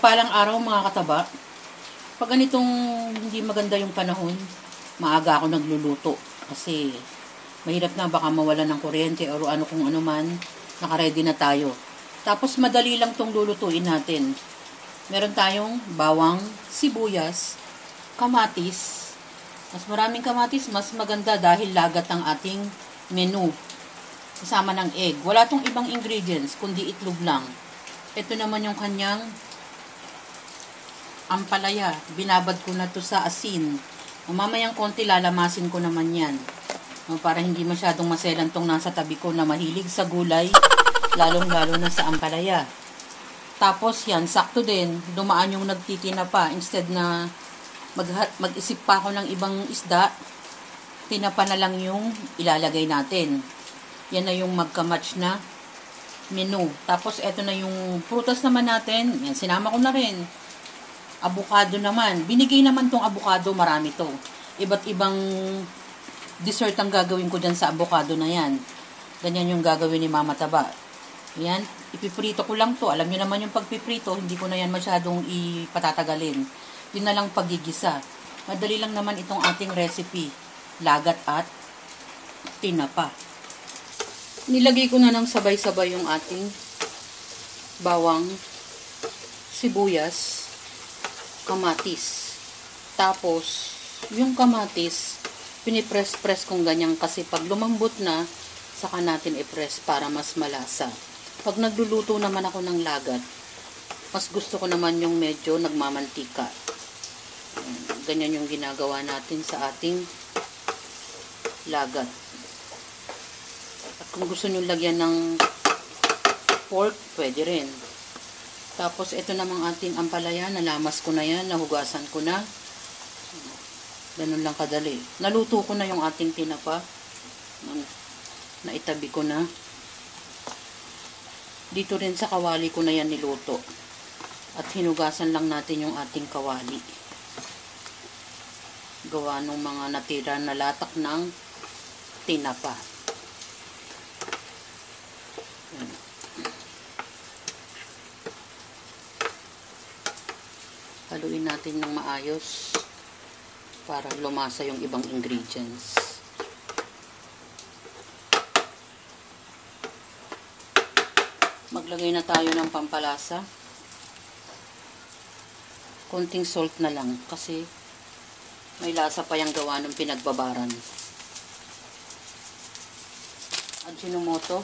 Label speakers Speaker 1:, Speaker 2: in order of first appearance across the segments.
Speaker 1: Mapagpalang araw mga kataba. Pag ganitong hindi maganda yung panahon, maaga ako nagluluto. Kasi mahirap na baka mawala ng kuryente o ano kung ano man, nakaready na tayo. Tapos madali lang tong lulutuin natin. Meron tayong bawang, sibuyas, kamatis. Mas maraming kamatis, mas maganda dahil lagat ang ating menu. Kasama ng egg. Wala tong ibang ingredients, kundi itlog lang. Ito naman yung kanyang ampalaya. Binabad ko na to sa asin. Mamayang konti lalamasin ko naman yan. Para hindi masyadong maselan tong nasa tabi ko na mahilig sa gulay. Lalong-lalo na sa ampalaya. Tapos yan, sakto din. Dumaan yung nagtitinapa. Instead na mag-isip pa ako ng ibang isda, tinapa na lang yung ilalagay natin. Yan na yung magka-match na menu. Tapos eto na yung prutas naman natin. Yan, sinama ko na rin. Avocado naman. Binigay naman tong avocado, marami to. Iba't ibang dessert ang gagawin ko dyan sa avocado na yan. Ganyan yung gagawin ni Mama Taba. Yan, ipiprito ko lang to. Alam niyo naman yung pagpiprito, hindi ko na yan masyadong ipatatagalin. Yun na lang paggigisa. Madali lang naman itong ating recipe. Lagat at tinapa. Nilagay ko na ng sabay-sabay yung ating bawang, sibuyas, kamatis. Tapos, yung kamatis, pinipress-press kong ganyan kasi pag lumambot na, saka natin i-press para mas malasa. Pag nagluluto naman ako ng lagat, mas gusto ko naman yung medyo nagmamantika. Ganyan yung ginagawa natin sa ating lagat. At kung gusto nyo lagyan ng pork, pwede rin. Tapos, ito namang ating ampalaya, nalamas ko na yan, nahugasan ko na. Ganun lang kadali. Naluto ko na yung ating tinapa. Naitabi ko na. Dito rin sa kawali ko na yan niluto. At hinugasan lang natin yung ating kawali. Gawa ng mga natira na latak ng tinapa. Haluin natin ng maayos para lumasa yung ibang ingredients. Maglagay na tayo ng pampalasa. Konting salt na lang kasi may lasa pa yung gawa ng pinagbabaran. Ajinomoto.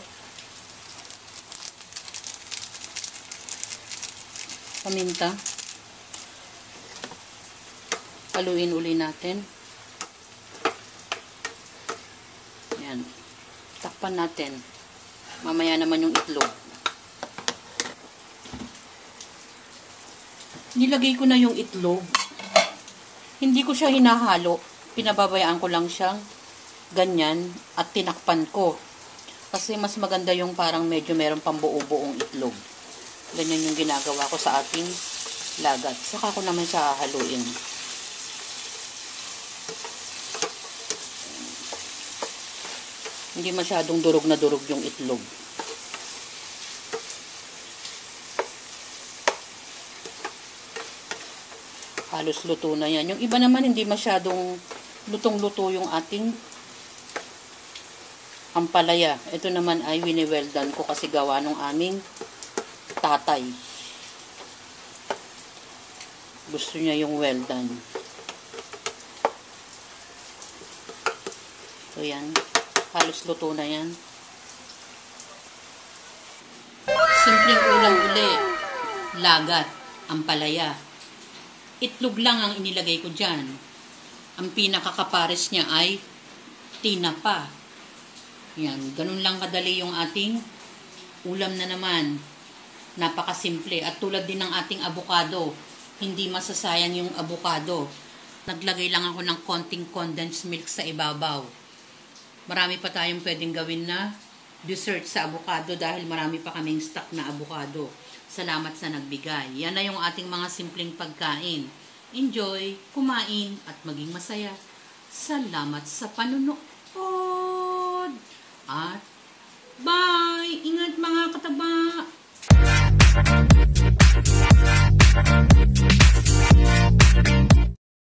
Speaker 1: Paminta. Haluin uli natin. Yan. Takpan natin. Mamaya naman yung itlog. Nilagay ko na yung itlog. Hindi ko siya hinahalo. Pinababayaan ko lang siyang ganyan at tinakpan ko. Kasi mas maganda yung parang medyo meron pang buo-buong itlog. Ganyan yung ginagawa ko sa ating lagat. Saka ko naman siya haluin. Hindi masyadong durog na durog yung itlog. Halos luto na yan. Yung iba naman hindi masyadong lutong-luto yung ating ampalaya. Ito naman ay wini-well done ko kasi gawa ng aming tatay. Gusto niya yung well done. So yan. Halos luto na yan. Simpleng ulam uli. Lagat. Ampalaya. Itlog lang ang inilagay ko dyan. Ang pinakakapares niya ay tinapa. Yan. Ganun lang kadali yung ating ulam na naman. Napakasimple. At tulad din ng ating avocado. Hindi masasayang yung avocado. Naglagay lang ako ng konting condensed milk sa ibabaw. Marami pa tayong pwedeng gawin na dessert sa avocado dahil marami pa kaming stock na avocado. Salamat sa nagbigay. Yan na yung ating mga simpleng pagkain. Enjoy, kumain, at maging masaya. Salamat sa panunood.